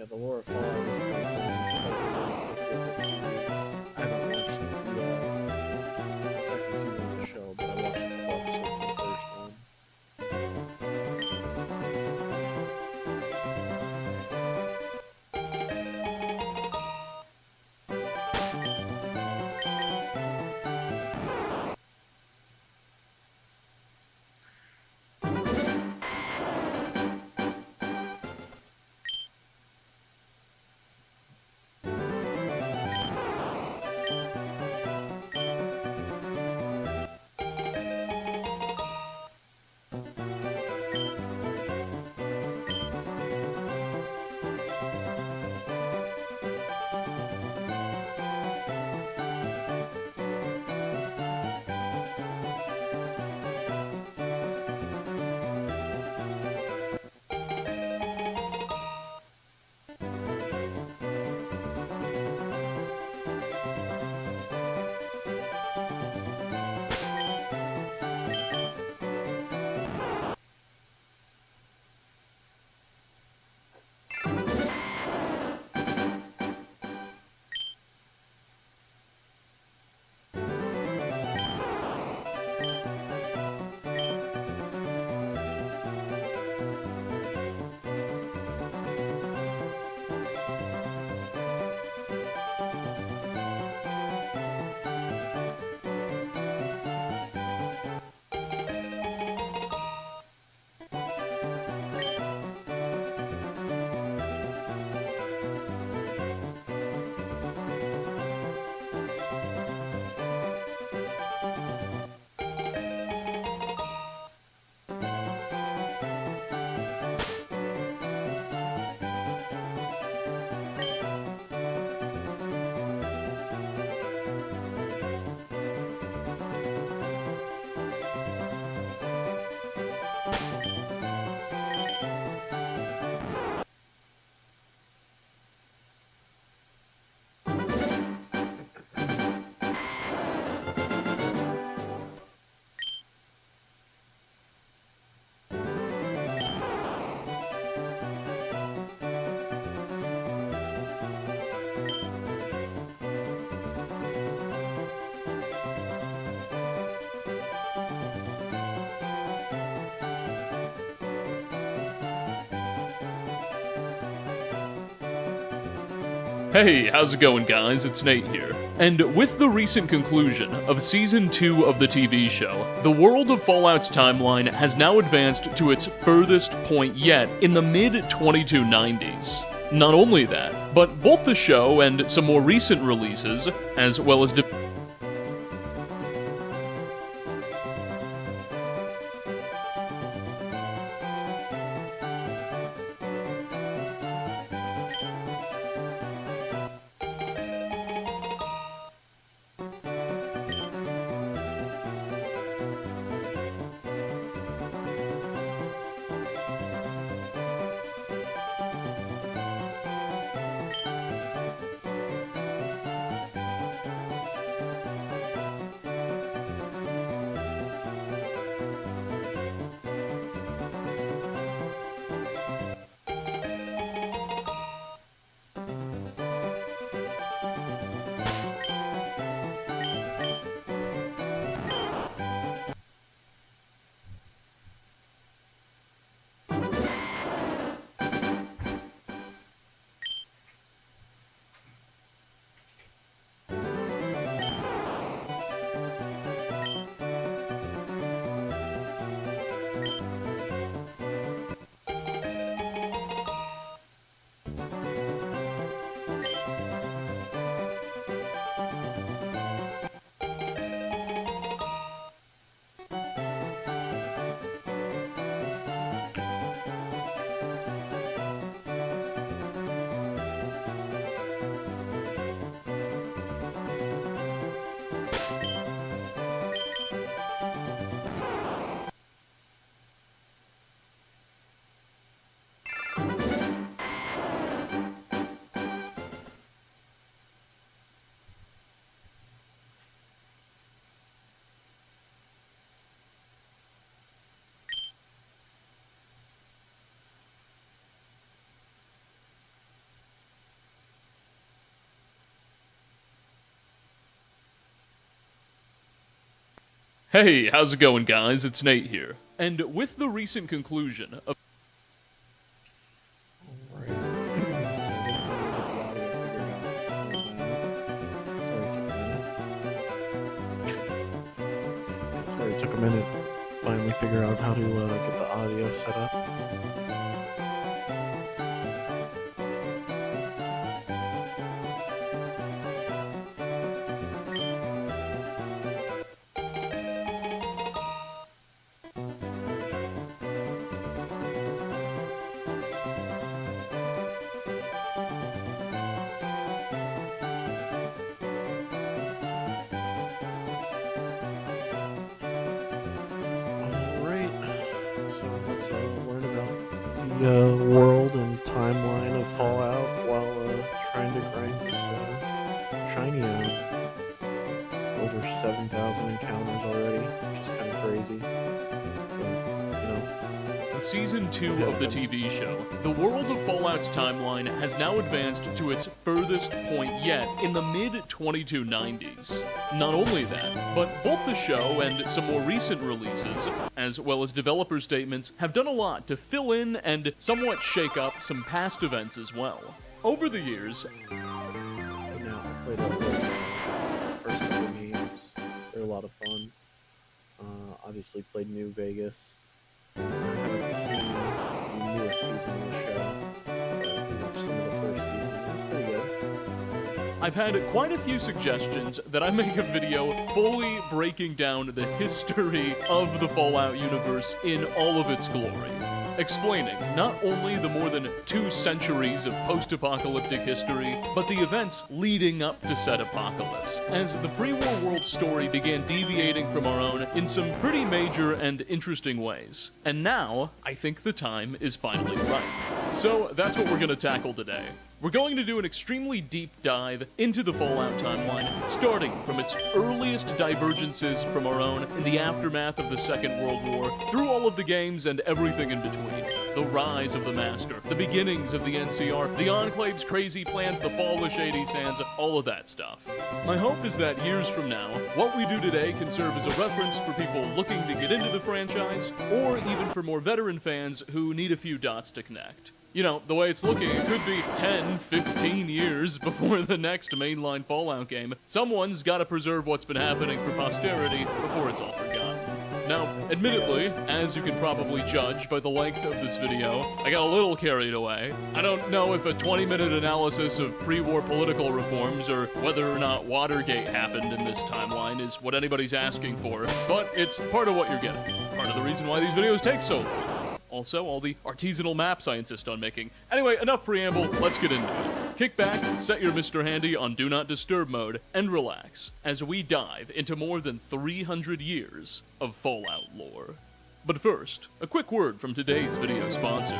yeah, the lore of Fallout is pretty cool. With the series. I haven't watched the second season of the show, but I watched a couple episodes of the first one. Hey, how's it going, guys? It's Nate here. And with the recent conclusion of Season 2 of the TV show, the world of Fallout's timeline has now advanced to its furthest point yet in the mid-2290s. Not only that, but both the show and some more recent releases, as well as Hey, how's it going, guys? It's Nate here. And with the recent conclusion of Sorry, it took a minute to finally figure out how to get the audio set up. The world and timeline of Fallout while trying to grind this shiny out. Over 7,000 encounters already, which is kind of crazy. But, Season 2 of the TV show, the world of Fallout's timeline has now advanced to its furthest point yet in the mid-2290s. Not only that, but both the show and some more recent releases, as well as developer statements, have done a lot to fill in and somewhat shake up some past events as well. Over the years, I played the first couple of games. They're a lot of fun. Obviously played New Vegas. I haven't seen the newest season of the show, but watched some of the first season. It was pretty good. I've had quite a few suggestions that I make a video fully breaking down the history of the Fallout universe in all of its glory. Explaining not only the more than 2 centuries of post-apocalyptic history, but the events leading up to said apocalypse, as the pre-war world story began deviating from our own in some pretty major and interesting ways. And now, I think the time is finally right. So that's what we're going to tackle today. We're going to do an extremely deep dive into the Fallout timeline, starting from its earliest divergences from our own in the aftermath of the Second World War, through all of the games and everything in between. The rise of the Master, the beginnings of the NCR, the Enclave's crazy plans, the fall of Shady Sands, all of that stuff. My hope is that years from now, what we do today can serve as a reference for people looking to get into the franchise, or even for more veteran fans who need a few dots to connect. You know, the way it's looking, it could be 10, 15 years before the next mainline Fallout game. Someone's gotta preserve what's been happening for posterity before it's all forgotten. Now, admittedly, as you can probably judge by the length of this video, I got a little carried away. I don't know if a 20-minute analysis of pre-war political reforms or whether or not Watergate happened in this timeline is what anybody's asking for, but it's part of what you're getting. Part of the reason why these videos take so long. Also, all the artisanal maps I insist on making. Anyway, enough preamble, let's get into it. Kick back, set your Mr. Handy on Do Not Disturb mode, and relax as we dive into more than 300 years of Fallout lore. But first, a quick word from today's video sponsor.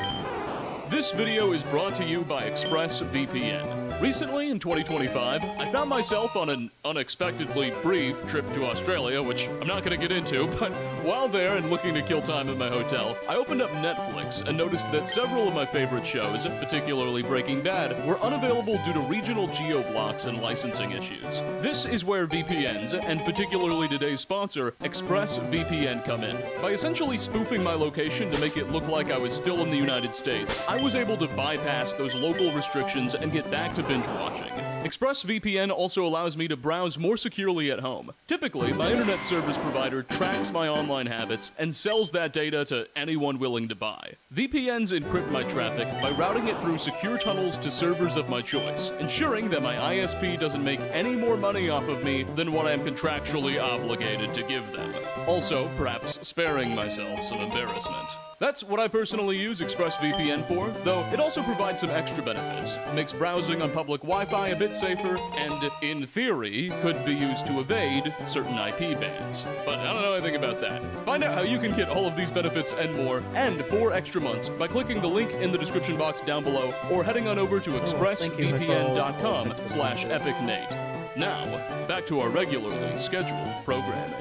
This video is brought to you by ExpressVPN. Recently, in 2025, I found myself on an unexpectedly brief trip to Australia, which I'm not going to get into, but while there and looking to kill time in my hotel, I opened up Netflix and noticed that several of my favorite shows, particularly Breaking Bad, were unavailable due to regional geo-blocks and licensing issues. This is where VPNs, and particularly today's sponsor, ExpressVPN, come in. By essentially spoofing my location to make it look like I was still in the United States, I was able to bypass those local restrictions and get back to binge watching. ExpressVPN also allows me to browse more securely at home. Typically, my internet service provider tracks my online habits and sells that data to anyone willing to buy. VPNs encrypt my traffic by routing it through secure tunnels to servers of my choice, ensuring that my ISP doesn't make any more money off of me than what I am contractually obligated to give them. Also, perhaps sparing myself some embarrassment. That's what I personally use ExpressVPN for, though it also provides some extra benefits. Makes browsing on public Wi-Fi a bit safer, and, in theory, could be used to evade certain IP bans. But I don't know anything about that. Find out how you can get all of these benefits and more, and 4 extra months, by clicking the link in the description box down below, or heading on over to expressvpn.com/epicnate. Now, back to our regularly scheduled programming.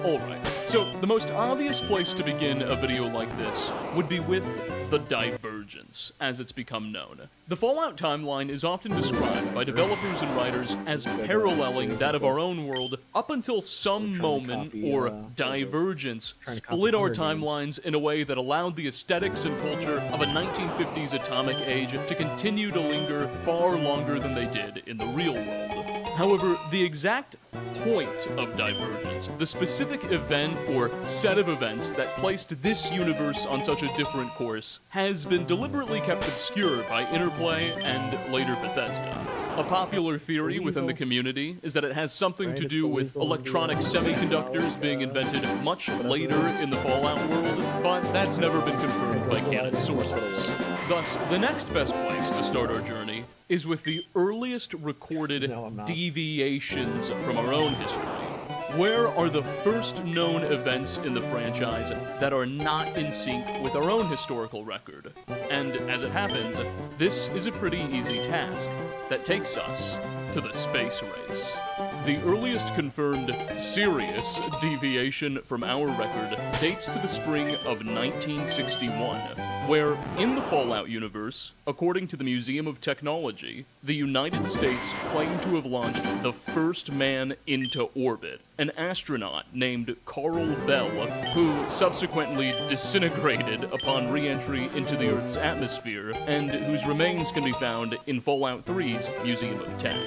Alright, so the most obvious place to begin a video like this would be with the divergence. Divergence, as it's become known. The Fallout timeline is often described by developers and writers as paralleling that of our own world up until some moment or divergence split our timelines in a way that allowed the aesthetics and culture of a 1950s atomic age to continue to linger far longer than they did in the real world. However, the exact point of Divergence, the specific event or set of events that placed this universe on such a different course, has been deliberately kept obscure by Interplay and later Bethesda. A popular theory within the community is that it has something to do with electronic semiconductors being invented much later in the Fallout world, but that's never been confirmed by canon sources. Thus, the next best place to start our journey is with the earliest recorded deviations from our own history. Where are the first known events in the franchise that are not in sync with our own historical record? And as it happens, this is a pretty easy task that takes us to the space race. The earliest confirmed serious deviation from our record dates to the spring of 1961, where, in the Fallout universe, according to the Museum of Technology, the United States claimed to have launched the first man into orbit, an astronaut named Carl Bell, who subsequently disintegrated upon re-entry into the Earth's atmosphere, and whose remains can be found in Fallout 3's Museum of Tech.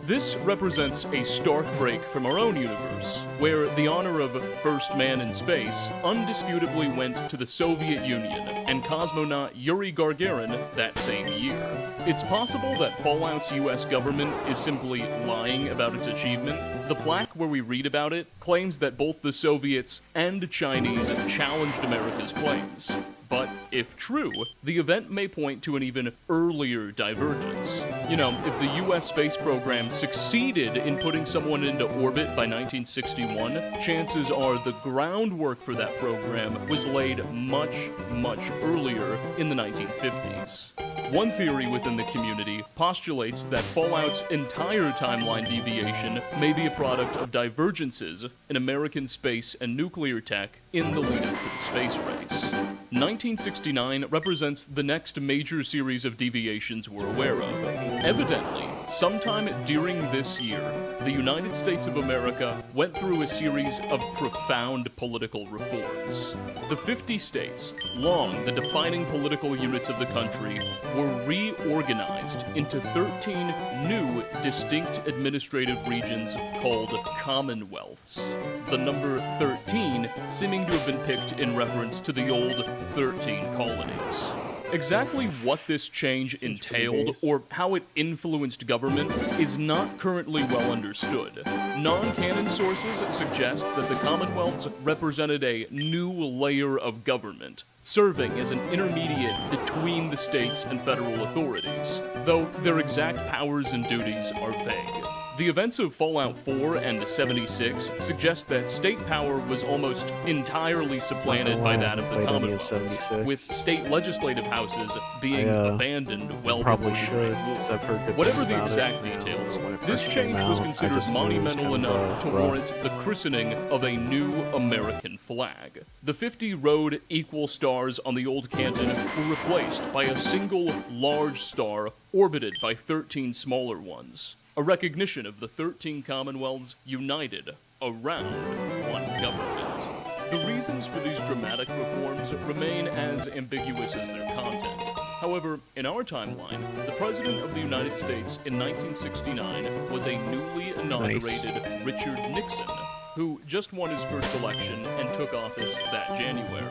This represents a stark break from our own universe, where the honor of first man in space undisputably went to the Soviet Union and cosmonaut Yuri Gagarin that same year. It's possible that Fallout's US government is simply lying about its achievement. The plaque where we read about it claims that both the Soviets and Chinese challenged America's claims. But if true, the event may point to an even earlier divergence. You know, if the US space program succeeded in putting someone into orbit by 1961, chances are the groundwork for that program was laid much, much earlier in the 1950s. One theory within the community postulates that Fallout's entire timeline deviation may be a product of divergences in American space and nuclear tech in the lead-up to the space race. 1969 represents the next major series of deviations we're aware of. Evidently, sometime during this year, the United States of America went through a series of profound political reforms. The 50 states, long the defining political units of the country, were reorganized into 13 new distinct administrative regions called Commonwealths. The number 13 seeming to have been picked in reference to the old 13 colonies. Exactly what this change entailed, or how it influenced government, is not currently well understood. Non-canon sources suggest that the Commonwealths represented a new layer of government, serving as an intermediate between the states and federal authorities, though their exact powers and duties are vague. The events of Fallout 4 and 76 suggest that state power was almost entirely supplanted by that of the Commonwealth, with state legislative houses being abandoned well probably before should, the because I've heard good Whatever things the about exact it. details, When it this first came change was out, I considered just knew it was monumental kind of, enough to rough. warrant the christening of a new American flag. The 50 rode equal stars on the old Canton were replaced by a single large star orbited by 13 smaller ones, a recognition of the 13 Commonwealths united around one government. The reasons for these dramatic reforms remain as ambiguous as their content. However, in our timeline, the President of the United States in 1969 was a newly inaugurated Richard Nixon, who just won his first election and took office that January.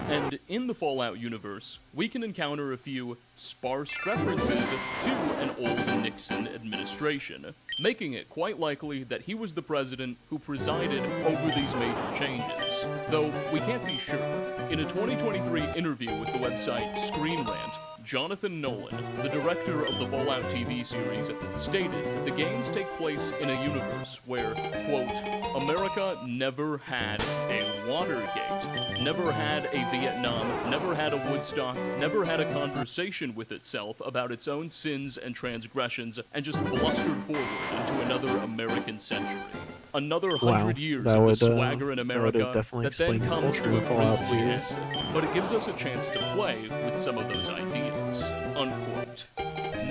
And in the Fallout universe, we can encounter a few sparse references to an old Nixon administration, making it quite likely that he was the president who presided over these major changes. Though we can't be sure. In a 2023 interview with the website Screen Rant, Jonathan Nolan, the director of the Fallout TV series, stated that the games take place in a universe where, quote, America never had a Watergate, never had a Vietnam, never had a Woodstock, never had a conversation with itself about its own sins and transgressions, and just blustered forward into another American century. Another Wow, 100 years that of the would, swagger in that would America definitely that then explain the comes culture to a of the Fallout grisly end, series. but it gives us a chance to play with some of those ideas. Unquote.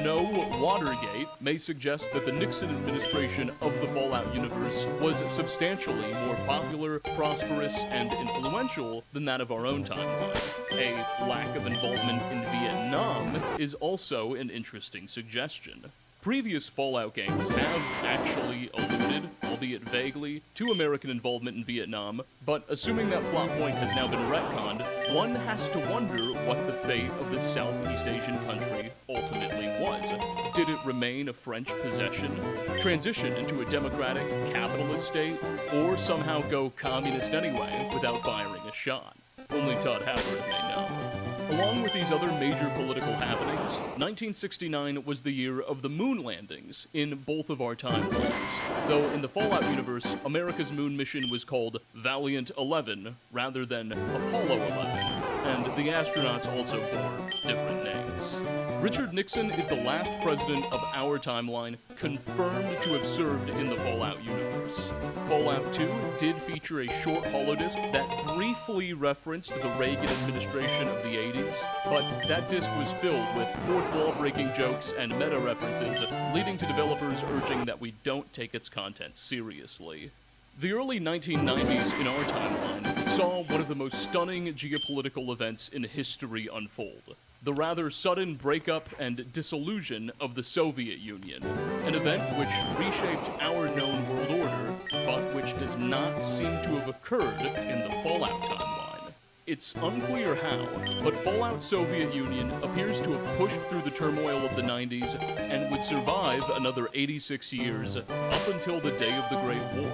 No, Watergate may suggest that the Nixon administration of the Fallout universe was substantially more popular, prosperous, and influential than that of our own timeline. A lack of involvement in Vietnam is also an interesting suggestion. Previous Fallout games have actually alluded, albeit vaguely, to American involvement in Vietnam, but assuming that plot point has now been retconned, one has to wonder what the fate of this Southeast Asian country ultimately was. Did it remain a French possession, transition into a democratic capitalist state, or somehow go communist anyway without firing a shot? Only Todd Howard may know. Along with these other major political happenings, 1969 was the year of the moon landings in both of our timelines. Though in the Fallout universe, America's moon mission was called Valiant 11 rather than Apollo 11, and the astronauts also bore different names. Richard Nixon is the last president of our timeline confirmed to have served in the Fallout universe. Fallout 2 did feature a short holodisc that briefly referenced the Reagan administration of the 80s, but that disc was filled with fourth wall breaking jokes and meta references, leading to developers urging that we don't take its content seriously. The early 1990s in our timeline saw one of the most stunning geopolitical events in history unfold. The rather sudden breakup and dissolution of the Soviet Union, an event which reshaped our known world order, but which does not seem to have occurred in the Fallout timeline. It's unclear how, but Fallout Soviet Union appears to have pushed through the turmoil of the 90s and would survive another 86 years up until the day of the Great War.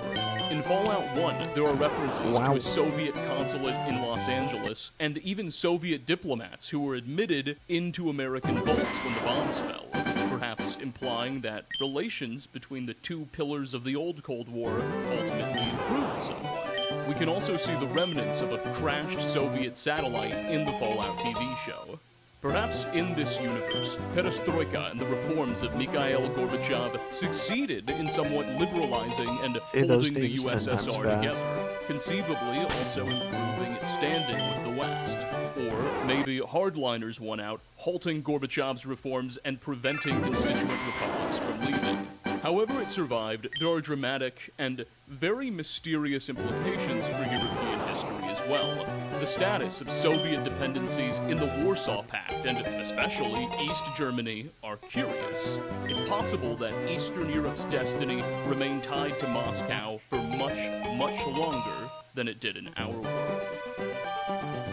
In Fallout 1, there are references to a Soviet consulate in Los Angeles and even Soviet diplomats who were admitted into American vaults when the bombs fell, perhaps implying that relations between the two pillars of the old Cold War ultimately improved somewhat. We can also see the remnants of a crashed Soviet satellite in the Fallout TV show. Perhaps in this universe, perestroika and the reforms of Mikhail Gorbachev succeeded in somewhat liberalizing and holding the USSR together, conceivably also improving its standing with the West. Or maybe hardliners won out, halting Gorbachev's reforms and preventing constituent republics from leaving. However it survived, there are dramatic and very mysterious implications for European history as well. The status of Soviet dependencies in the Warsaw Pact, and especially East Germany, are curious. It's possible that Eastern Europe's destiny remained tied to Moscow for much, much longer than it did in our world.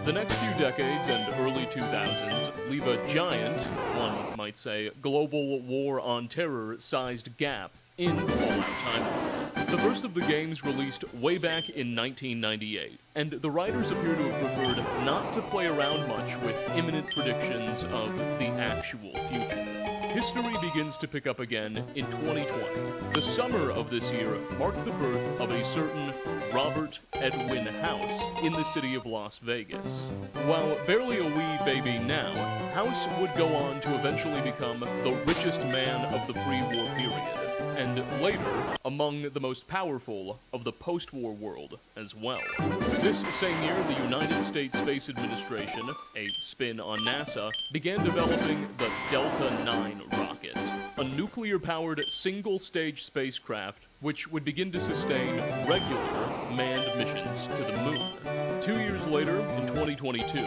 The next few decades and early 2000s leave a giant, one might say, global war on terror-sized gap in the Fallout timeline. The first of the games released way back in 1998, and the writers appear to have preferred not to play around much with imminent predictions of the actual future. History begins to pick up again in 2020. The summer of this year marked the birth of a certain Robert Edwin House in the city of Las Vegas. While barely a wee baby now, House would go on to eventually become the richest man of the pre-war period, and later, among the most powerful of the post-war world as well. This same year, the United States Space Administration, a spin on NASA, began developing the Delta IX rocket, a nuclear-powered single-stage spacecraft which would begin to sustain regular manned missions to the moon. 2 years later, in 2022,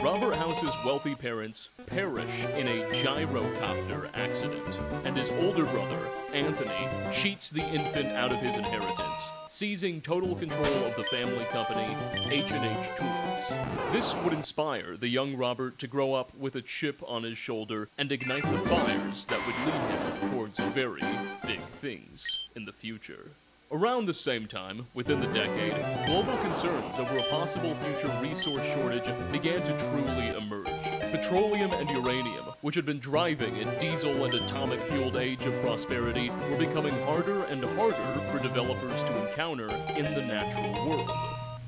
Robert House's wealthy parents perish in a gyrocopter accident, and his older brother, Anthony, cheats the infant out of his inheritance, seizing total control of the family company, H&H Tools. This would inspire the young Robert to grow up with a chip on his shoulder and ignite the fires that would lead him towards very big things in the future. Around the same time, within the decade, global concerns over a possible future resource shortage began to truly emerge. Petroleum and uranium, which had been driving a diesel and atomic-fueled age of prosperity, were becoming harder and harder for developers to encounter in the natural world.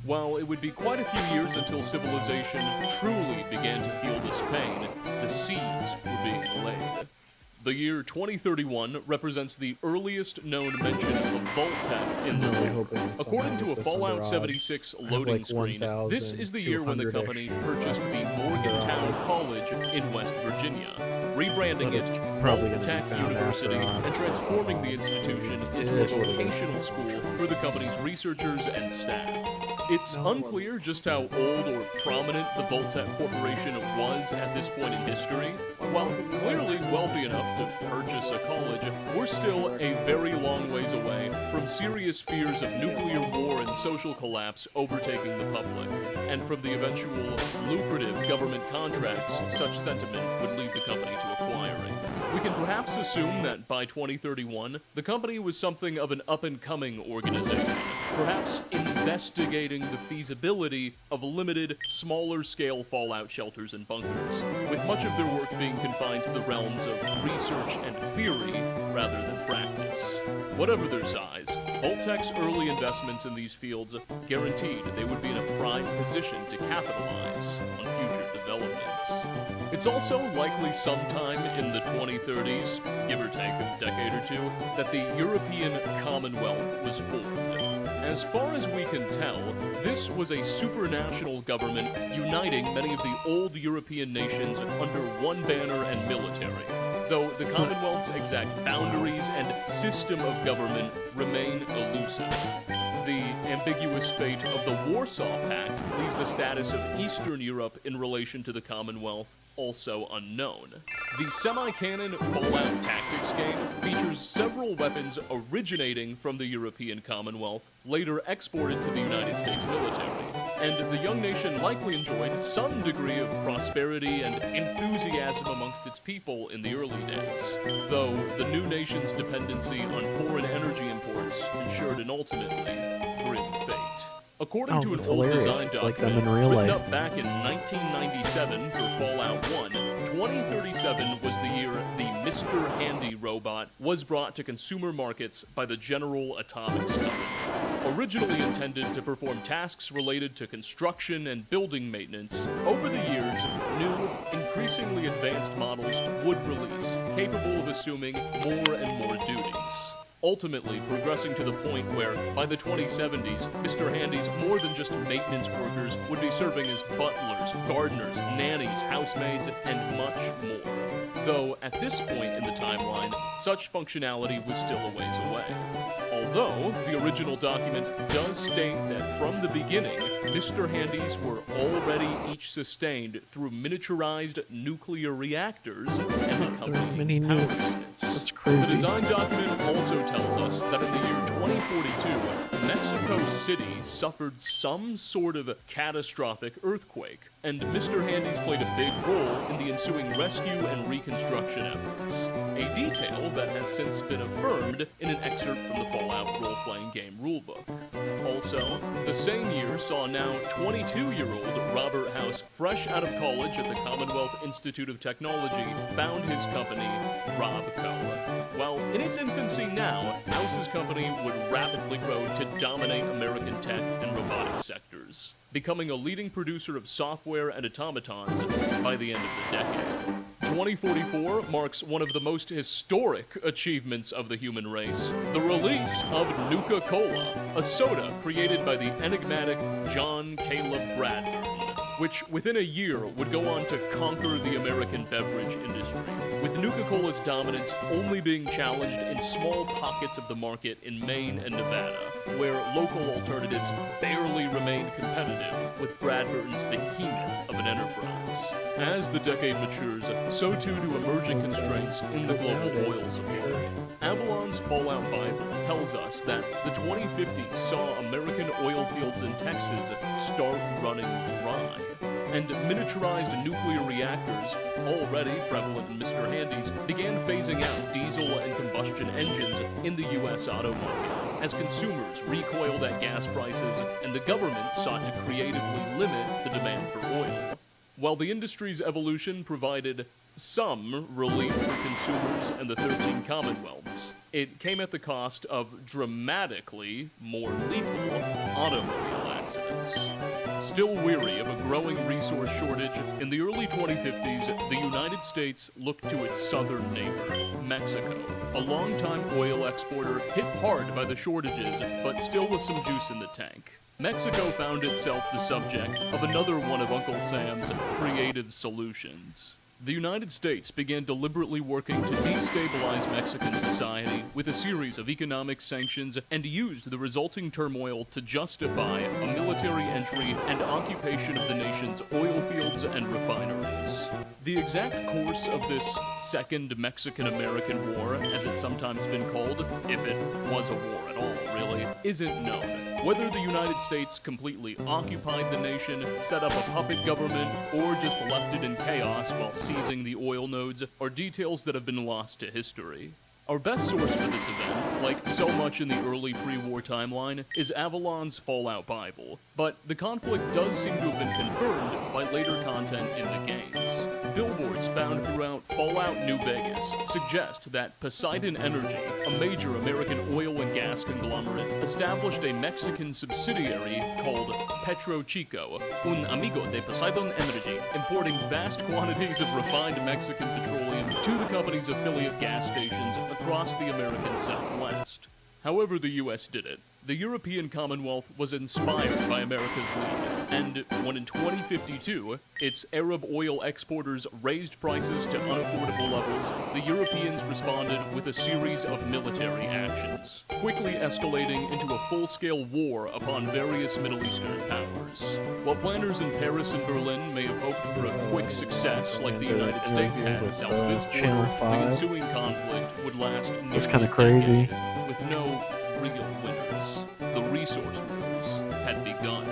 While it would be quite a few years until civilization truly began to feel this pain, the seeds were being laid. The year 2031 represents the earliest known mention of Vault-Tec in the I'm really lore. hoping somehow According to get a this Fallout under 76 odds. I have loading like screen, this is the year when the 1,200-ish company purchased the Morgantown odds. College in West Virginia, rebranding But it it's probably gonna be Vault-Tec found University after odds. and transforming the institution into a is what it is. vocational school for the company's researchers and staff. It's No, unclear just how old or prominent the Vault-Tec Corporation was at this point in history. While clearly wealthy enough to purchase a college, we're still a very long ways away from serious fears of nuclear war and social collapse overtaking the public, and from the eventual lucrative government contracts such sentiment would lead the company to acquiring. We can perhaps assume that by 2031, the company was something of an up-and-coming organization, perhaps investigating the feasibility of limited, smaller-scale fallout shelters and bunkers, with much of their work being confined to the realms of research and theory rather than practice. Whatever their size, Vault-Tec's early investments in these fields guaranteed they would be in a prime position to capitalize on future developments. It's also likely sometime in the 2030s, give or take a decade or two, that the European Commonwealth was formed. As far as we can tell, this was a supranational government uniting many of the old European nations under one banner and military, though the Commonwealth's exact boundaries and system of government remain elusive. The ambiguous fate of the Warsaw Pact leaves the status of Eastern Europe in relation to the Commonwealth also unknown. The semi-canon Fallout Tactics game features several weapons originating from the European Commonwealth, later exported to the United States military, and the young nation likely enjoyed some degree of prosperity and enthusiasm amongst its people in the early days, though the new nation's dependency on foreign energy imports ensured an ultimately grim fate. According to an that's old hilarious. design It's like document them in real written life. up back in 1997 for Fallout 1, 2037 was the year the Mr. Handy robot was brought to consumer markets by the General Atomics Company. Originally intended to perform tasks related to construction and building maintenance, over the years, new, increasingly advanced models would release, capable of assuming more and more duties. Ultimately progressing to the point where, by the 2070s, Mr. Handy's more than just maintenance workers would be serving as butlers, gardeners, nannies, housemaids, and much more. Though, at this point in the timeline, such functionality was still a ways away. Although, the original document does state that from the beginning, Mr. Handys were already each sustained through miniaturized nuclear reactors and accompanying power units. That's crazy. The design document also tells us that in the year 2042, Mexico City suffered some sort of catastrophic earthquake, and Mr. Handys played a big role in the ensuing rescue and reconstruction efforts. A detail that has since been affirmed in an excerpt from the Fallout role-playing game rulebook. Also, the same year saw now 22-year-old Robert House, fresh out of college at the Commonwealth Institute of Technology, found his company, Robco. While in its infancy now, House's company would rapidly grow to dominate American tech and robotic sectors, becoming a leading producer of software and automatons by the end of the decade. 2044 marks one of the most historic achievements of the human race, the release of Nuka-Cola, a soda created by the enigmatic John Caleb Bradburn, which within a year would go on to conquer the American beverage industry, with Nuka-Cola's dominance only being challenged in small pockets of the market in Maine and Nevada, where local alternatives barely remained competitive with Bradburn's behemoth of an enterprise. As the decade matures, so too do emerging constraints in the global oil supply. Avalon's Fallout Bible tells us that the 2050s saw American oil fields in Texas start running dry, and miniaturized nuclear reactors, already prevalent in Mr. Handy's, began phasing out diesel and combustion engines in the U.S. auto market, as consumers recoiled at gas prices and the government sought to creatively limit the demand for oil. While the industry's evolution provided some relief for consumers and the 13 Commonwealths, it came at the cost of dramatically more lethal automobile accidents. coincidence. Still weary of a growing resource shortage, in the early 2050s, the United States looked to its southern neighbor, Mexico. A longtime oil exporter hit hard by the shortages, but still with some juice in the tank. Mexico found itself the subject of another one of Uncle Sam's creative solutions. The United States began deliberately working to destabilize Mexican society with a series of economic sanctions and used the resulting turmoil to justify a military entry and occupation of the nation's oil fields and refineries. The exact course of this Second Mexican-American War, as it's sometimes been called, if it was a war at all, really, isn't known. Whether the United States completely occupied the nation, set up a puppet government, or just left it in chaos while seizing the oil nodes are details that have been lost to history. Our best source for this event, like so much in the early pre-war timeline, is Avalon's Fallout Bible, but the conflict does seem to have been confirmed by later content in the games. Billboards found throughout Fallout New Vegas suggest that Poseidon Energy, a major American oil and gas conglomerate, established a Mexican subsidiary called Petro Chico, un amigo de Poseidon Energy, importing vast quantities of refined Mexican petroleum to the company's affiliate gas stations across the American Southwest. However the US did it, the European Commonwealth was inspired by America's lead, and when in 2052, its Arab oil exporters raised prices to unaffordable levels, the Europeans responded with a series of military actions, quickly escalating into a full-scale war upon various Middle Eastern powers. While planners in Paris and Berlin may have hoped for a quick success like the United States had south of its Channel border, the 5. ensuing conflict would last That's nearly kinda a crazy. decade, with no real winners. The resource wars had begun.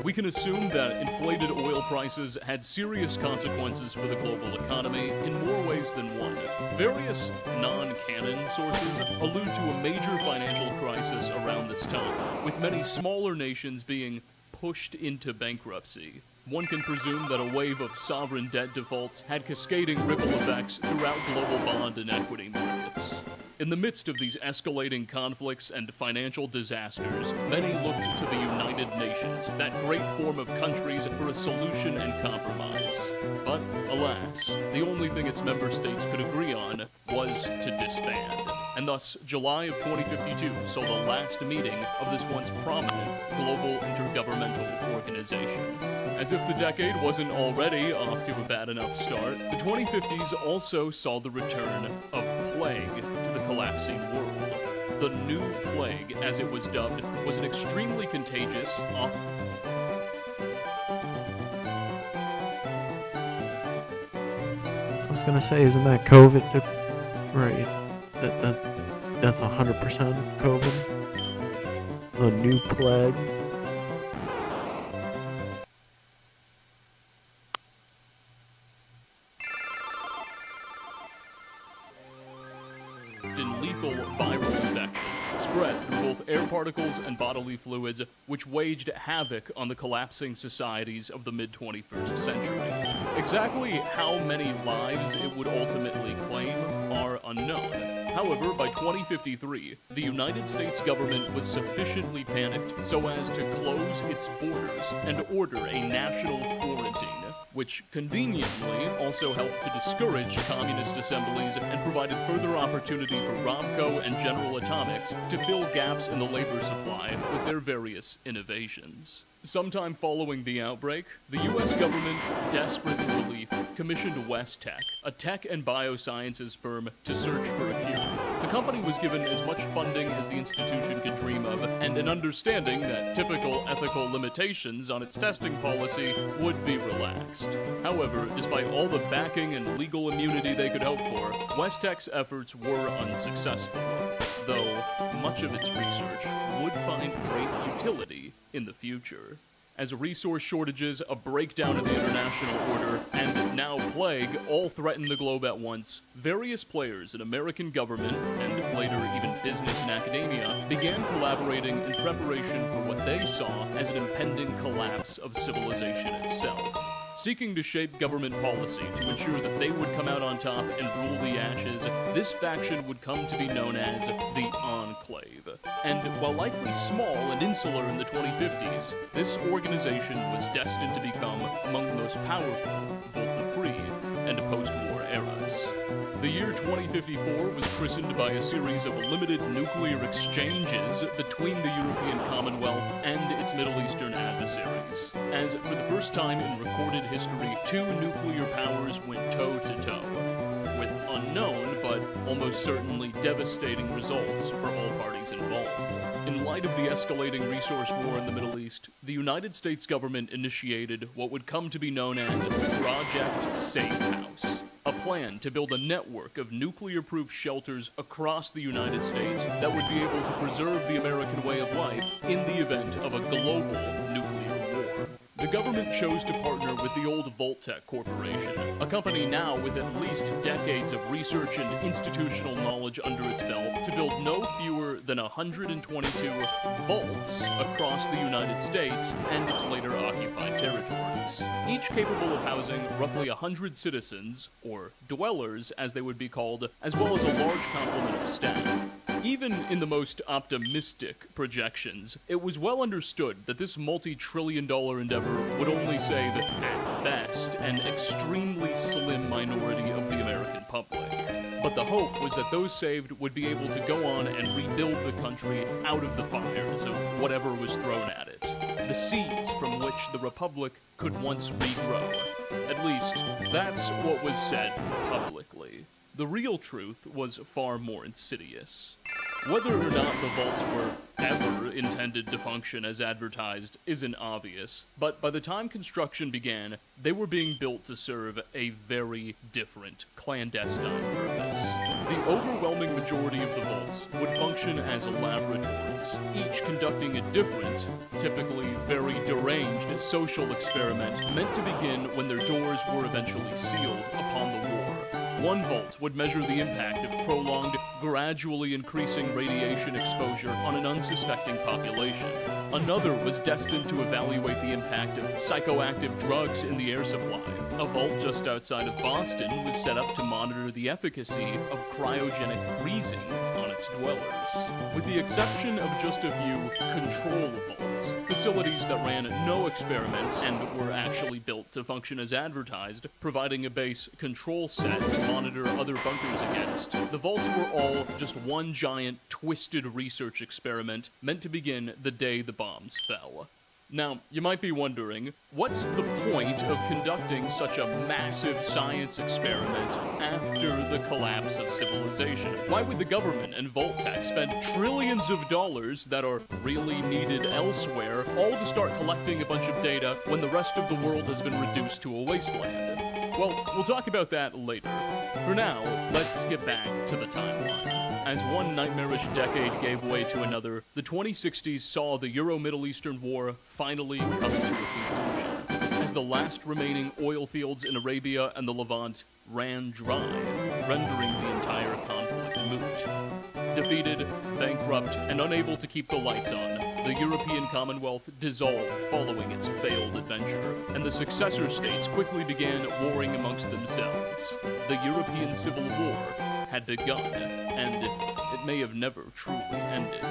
We can assume that inflated oil prices had serious consequences for the global economy in more ways than one. Various non-canon sources allude to a major financial crisis around this time, with many smaller nations being pushed into bankruptcy. One can presume that a wave of sovereign debt defaults had cascading ripple effects throughout global bond and equity markets. In the midst of these escalating conflicts and financial disasters, many looked to the United Nations, that great form of countries, for a solution and compromise. But, alas, the only thing its member states could agree on was to disband. And thus, July of 2052 saw the last meeting of this once prominent global intergovernmental organization. As if the decade wasn't already off to a bad enough start, the 2050s also saw the return of plague to the collapsing world. The New Plague, as it was dubbed, was an extremely contagious, I was gonna say, isn't that COVID? Right. That's 100% COVID. The new plague. in lethal viral infection, spread through both air particles and bodily fluids, which waged havoc on the collapsing societies of the mid-21st century. Exactly how many lives it would ultimately claim are unknown. However, by 2053, the United States government was sufficiently panicked so as to close its borders and order a national quarantine, which conveniently also helped to discourage communist assemblies and provided further opportunity for Romco and General Atomics to fill gaps in the labor supply with their various innovations. Sometime following the outbreak, the U.S. government, desperate for relief, commissioned West Tech, a tech and biosciences firm, to search for a cure. The company was given as much funding as the institution could dream of, and an understanding that typical ethical limitations on its testing policy would be relaxed. However, despite all the backing and legal immunity they could hope for, West Tech's efforts were unsuccessful, though much of its research would find great utility in the future. As resource shortages, a breakdown in the international order, and now plague all threaten the globe at once, various players in American government, and later even business and academia, began collaborating in preparation for what they saw as an impending collapse of civilization itself. seeking to shape government policy to ensure that they would come out on top and rule the ashes. This faction would come to be known as the Enclave. And while likely small and insular in the 2050s, this organization was destined to become among the most powerful of both the pre- and post-war eras. The year 2054 was christened by a series of limited nuclear exchanges between the European Commonwealth and its Middle Eastern adversaries, as for the first time in recorded history, two nuclear powers went toe-to-toe, with unknown but almost certainly devastating results for all parties involved. In light of the escalating resource war in the Middle East, the United States government initiated what would come to be known as Project Safe House, a plan to build a network of nuclear-proof shelters across the United States that would be able to preserve the American way of life in the event of a global nuclear war. The government chose to partner with the old Voltec Corporation, a company now with at least decades of research and institutional knowledge under its belt, to build no fewer than 122 vaults across the United States and its later occupied territories, each capable of housing roughly 100 citizens, or dwellers as they would be called, as well as a large complement of staff. Even in the most optimistic projections, it was well understood that this multi-trillion-dollar endeavor would only save, at best, an extremely slim minority of the American public. But the hope was that those saved would be able to go on and rebuild the country out of the fires of whatever was thrown at it, the seeds from which the Republic could once regrow. At least, that's what was said publicly. The real truth was far more insidious. Whether or not the vaults were ever intended to function as advertised isn't obvious, but by the time construction began, they were being built to serve a very different, clandestine purpose. The overwhelming majority of the vaults would function as laboratories, each conducting a different, typically very deranged social experiment meant to begin when their doors were eventually sealed upon the war. One vault would measure the impact of prolonged, gradually increasing radiation exposure on an unsuspecting population. Another was destined to evaluate the impact of psychoactive drugs in the air supply. A vault just outside of Boston was set up to monitor the efficacy of cryogenic freezing on its dwellers. With the exception of just a few control vaults, facilities that ran no experiments and were actually built to function as advertised, providing a base control set to monitor other bunkers against. The vaults were all just one giant, twisted research experiment meant to begin the day the bombs fell. Now, you might be wondering, what's the point of conducting such a massive science experiment after the collapse of civilization? Why would the government and Voltec spend trillions of dollars that are really needed elsewhere, all to start collecting a bunch of data when the rest of the world has been reduced to a wasteland? Well, we'll talk about that later. For now, let's get back to the timeline. As one nightmarish decade gave way to another, the 2060s saw the Euro-Middle Eastern War finally come to a conclusion, as the last remaining oil fields in Arabia and the Levant ran dry, rendering the entire conflict moot. Defeated, bankrupt, and unable to keep the lights on, the European Commonwealth dissolved following its failed adventure, and the successor states quickly began warring amongst themselves. The European Civil War had begun, and it may have never truly ended.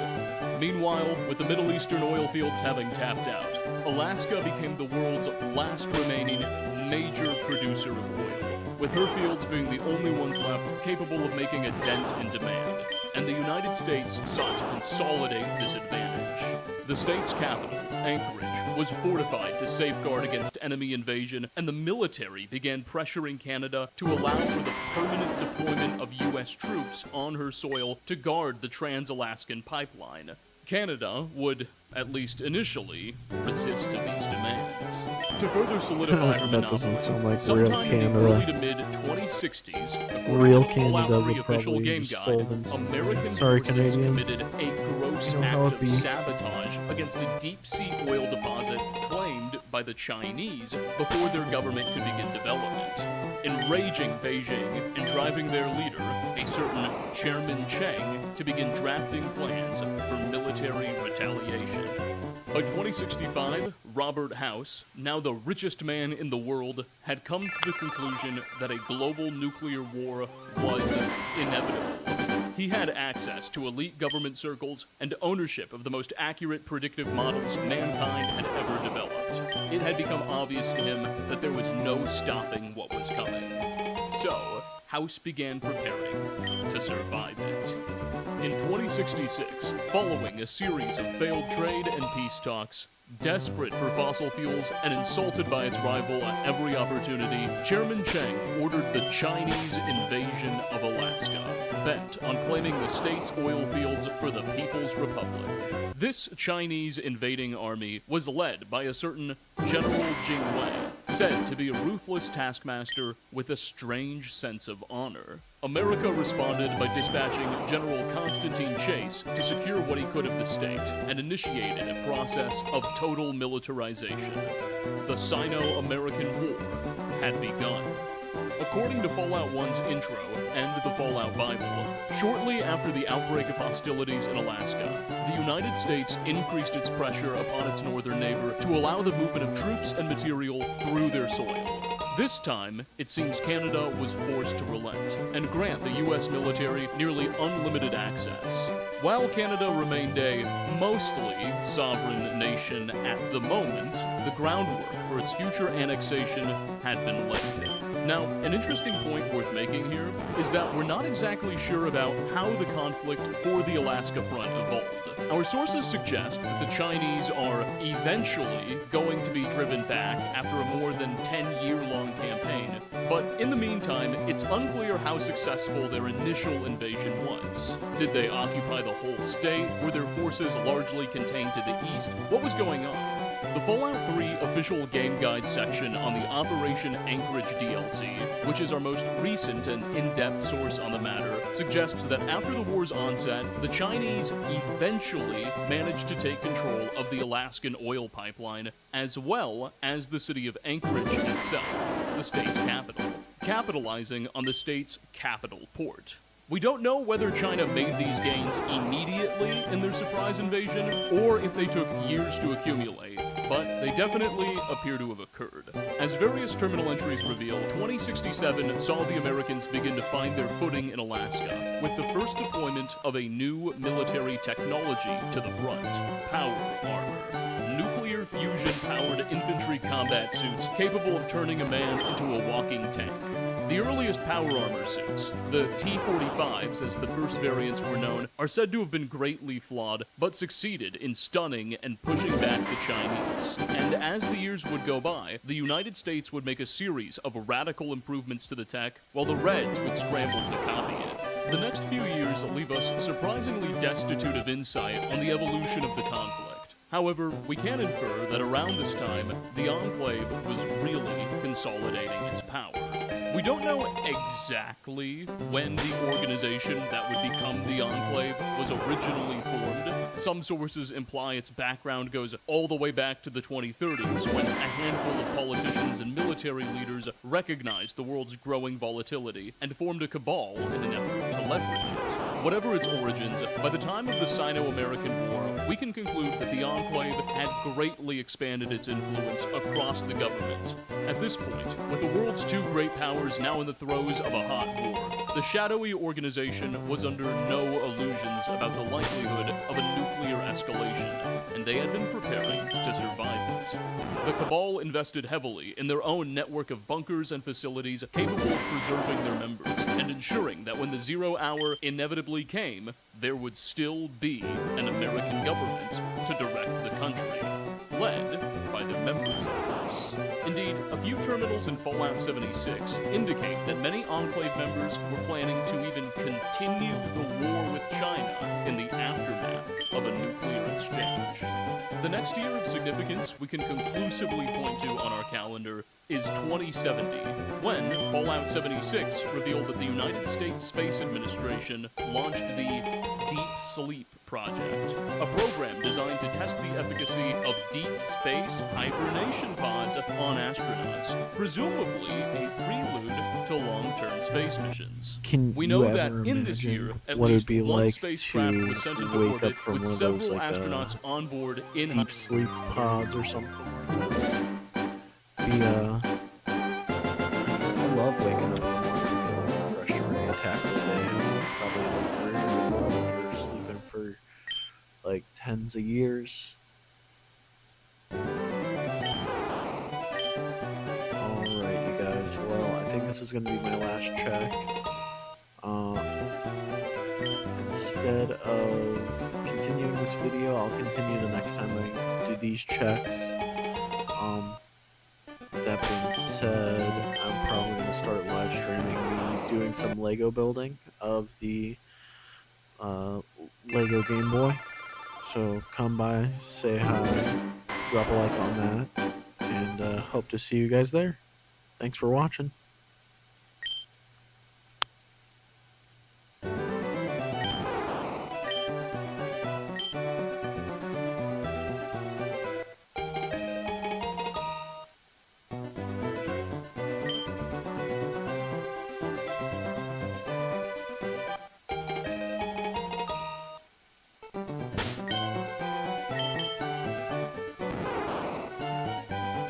Meanwhile, with the Middle Eastern oil fields having tapped out, Alaska became the world's last remaining major producer of oil, with her fields being the only ones left capable of making a dent in demand, and the United States sought to consolidate this advantage. The state's capital, Anchorage, was fortified to safeguard against enemy invasion, and the military began pressuring Canada to allow for the permanent deployment of U.S. troops on her soil to guard the Trans-Alaskan pipeline. Canada would, at least initially, resist to these demands. To further solidify her That doesn't sound like real sometime in the early to Canada. mid-2060s, Real according to the Fallout Canada 3 would official probably game just guide, fold into- American Sorry, forces Canadians. committed a gross You know how act it of be. sabotage against a deep-sea oil deposit claimed by the Chinese before their government could begin development. Enraging Beijing and driving their leader, a certain Chairman Cheng to begin drafting plans for military retaliation. By 2065, Robert House, now the richest man in the world, had come to the conclusion that a global nuclear war was inevitable. He had access to elite government circles and ownership of the most accurate predictive models mankind had ever developed. It had become obvious to him that there was no stopping what was coming. So, House began preparing to survive it. In 2066, following a series of failed trade and peace talks, desperate for fossil fuels and insulted by its rival at every opportunity, Chairman Cheng ordered the Chinese invasion of Alaska, bent on claiming the state's oil fields for the People's Republic. This Chinese invading army was led by a certain General Jing Wei, said to be a ruthless taskmaster with a strange sense of honor. America responded by dispatching General Constantine Chase to secure what he could of the state and initiated a process of total militarization. The Sino-American War had begun. According to Fallout 1's intro and the Fallout Bible, shortly after the outbreak of hostilities in Alaska, the United States increased its pressure upon its northern neighbor to allow the movement of troops and material through their soil. This time, it seems Canada was forced to relent and grant the U.S. military nearly unlimited access. While Canada remained a mostly sovereign nation at the moment, the groundwork for its future annexation had been laid. Now, an interesting point worth making here is that we're not exactly sure about how the conflict for the Alaska front evolved. Our sources suggest that the Chinese are eventually going to be driven back after a more than 10-year-long campaign, but in the meantime, it's unclear how successful their initial invasion was. Did they occupy the whole state? Were their forces largely contained to the east? What was going on? The Fallout 3 official game guide section on the Operation Anchorage DLC, which is our most recent and in-depth source on the matter, suggests that after the war's onset, the Chinese eventually managed to take control of the Alaskan oil pipeline, as well as the city of Anchorage itself, the state's capital, capitalizing on the state's capital port. We don't know whether China made these gains immediately in their surprise invasion, or if they took years to accumulate, but they definitely appear to have occurred. As various terminal entries reveal, 2067 saw the Americans begin to find their footing in Alaska, with the first deployment of a new military technology to the front: power armor. Nuclear fusion-powered infantry combat suits capable of turning a man into a walking tank. The earliest power armor suits, the T-45s as the first variants were known, are said to have been greatly flawed, but succeeded in stunning and pushing back the Chinese. And as the years would go by, the United States would make a series of radical improvements to the tech, while the Reds would scramble to copy it. The next few years leave us surprisingly destitute of insight on the evolution of the conflict. However, we can infer that around this time, the Enclave was really consolidating its power. We don't know exactly when the organization that would become the Enclave was originally formed. Some sources imply its background goes all the way back to the 2030s, when a handful of politicians and military leaders recognized the world's growing volatility and formed a cabal in an effort to leverage it. Whatever its origins, by the time of the Sino-American War, we can conclude that the Enclave had greatly expanded its influence across the government. At this point, with the world's two great powers now in the throes of a hot war, the shadowy organization was under no illusions about the likelihood of a nuclear escalation, and they had been preparing to survive it. The Cabal invested heavily in their own network of bunkers and facilities capable of preserving their members, and ensuring that when the 0 hour inevitably came, there would still be an American government to direct the country, led by their members, of course. Indeed, a few terminals in Fallout 76 indicate that many Enclave members were planning to even continue the war with China in the aftermath of a nuclear exchange. The next year of significance we can conclusively point to on our calendar is 2070, when Fallout 76 revealed that the United States Space Administration launched the Deep Sleep Project, a program designed to test the efficacy of deep space hibernation pods on astronauts, presumably a prelude to long-term space missions. Can We you know ever that in this imagine year, at what it'd least be one like spacecraft to was sent into wake orbit up from with one of several those, like, astronauts on board in deep sleep pods or something? I love waking up in the morning, fresh to re-attack the day. Probably like career after sleeping for like tens of years. Alright, you guys. Well, I think this is going to be my last check. Instead of continuing this video, I'll continue the next time I do these checks. That being said, I'm probably going to start live streaming me doing some Lego building of the Lego Game Boy. So come by, say hi, drop a like on that, and hope to see you guys there. Thanks for watching.